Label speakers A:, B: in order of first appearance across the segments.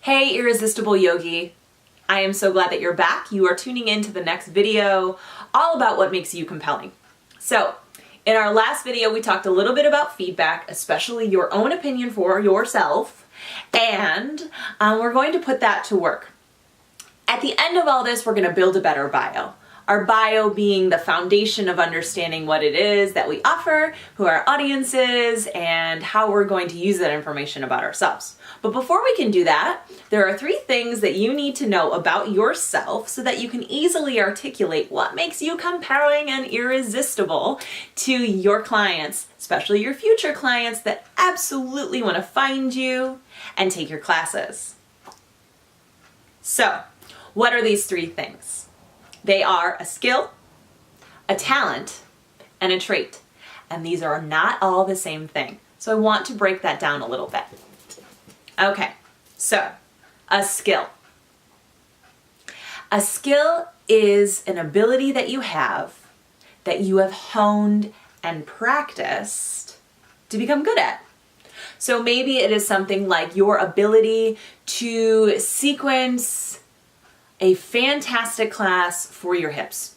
A: Hey, Irresistible Yogi. I am so glad that you're back. You are tuning in to the next video all about what makes you compelling. So, in our last video, we talked a little bit about feedback, especially your own opinion for yourself, and we're going to put that to work. At the end of all this, we're going to build a better bio. Our bio being the foundation of understanding what it is that we offer, who our audience is, and how we're going to use that information about ourselves. But before we can do that, there are 3 things that you need to know about yourself so that you can easily articulate what makes you compelling and irresistible to your clients, especially your future clients that absolutely want to find you and take your classes. So, what are these 3 things? They are a skill, a talent, and a trait. And these are not all the same thing. So I want to break that down a little bit. Okay, so a skill. A skill is an ability that you have honed and practiced to become good at. So maybe it is something like your ability to sequence a fantastic class for your hips.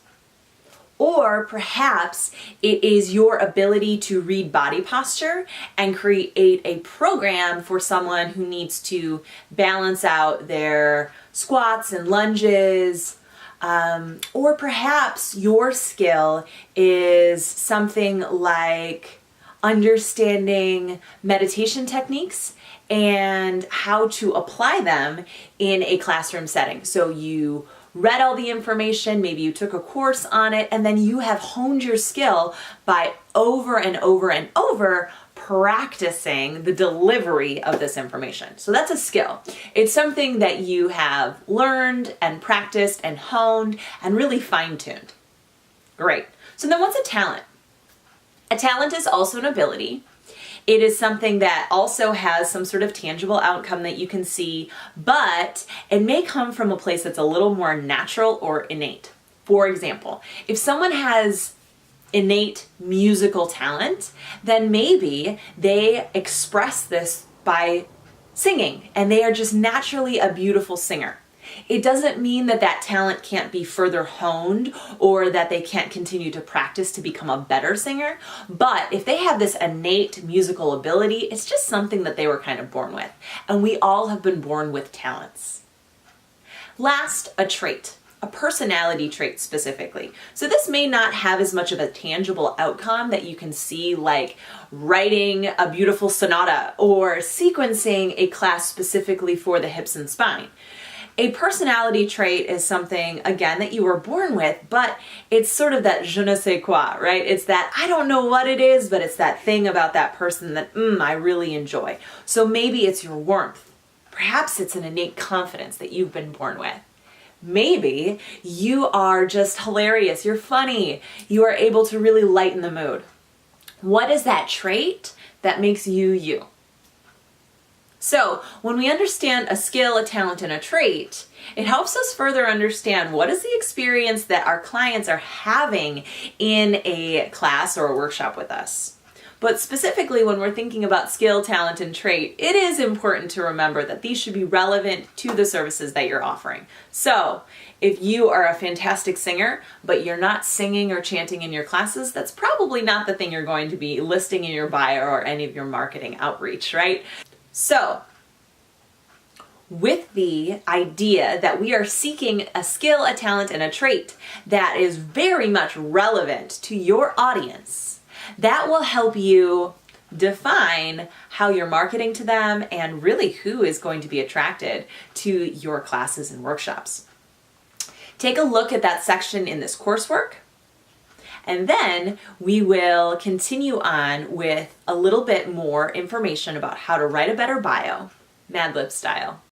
A: Or perhaps it is your ability to read body posture and create a program for someone who needs to balance out their squats and lunges. Or perhaps your skill is something like understanding meditation techniques and how to apply them in a classroom setting. So you read all the information, maybe you took a course on it, and then you have honed your skill by over and over and over practicing the delivery of this information. So that's a skill. It's something that you have learned and practiced and honed and really fine-tuned. Great. So then what's a talent? A talent is also an ability. It is something that also has some sort of tangible outcome that you can see, but it may come from a place that's a little more natural or innate. For example, if someone has innate musical talent, then maybe they express this by singing, and they are just naturally a beautiful singer. It doesn't mean that that talent can't be further honed or that they can't continue to practice to become a better singer, but if they have this innate musical ability, it's just something that they were kind of born with, and we all have been born with talents. Last, a trait. A personality trait specifically. So this may not have as much of a tangible outcome that you can see, like writing a beautiful sonata or sequencing a class specifically for the hips and spine. A personality trait is something, again, that you were born with, but it's sort of that je ne sais quoi, right? It's that, I don't know what it is, but it's that thing about that person that, I really enjoy. So maybe it's your warmth. Perhaps it's an innate confidence that you've been born with. Maybe you are just hilarious, you're funny, you are able to really lighten the mood. What is that trait that makes you you? So when we understand a skill, a talent, and a trait, it helps us further understand what is the experience that our clients are having in a class or a workshop with us. But specifically when we're thinking about skill, talent, and trait, it is important to remember that these should be relevant to the services that you're offering. So if you are a fantastic singer, but you're not singing or chanting in your classes, that's probably not the thing you're going to be listing in your bio or any of your marketing outreach, right? So, with the idea that we are seeking a skill, a talent, and a trait that is very much relevant to your audience, that will help you define how you're marketing to them and really who is going to be attracted to your classes and workshops. Take a look at that section in this coursework. And then we will continue on with a little bit more information about how to write a better bio, Mad Lib style.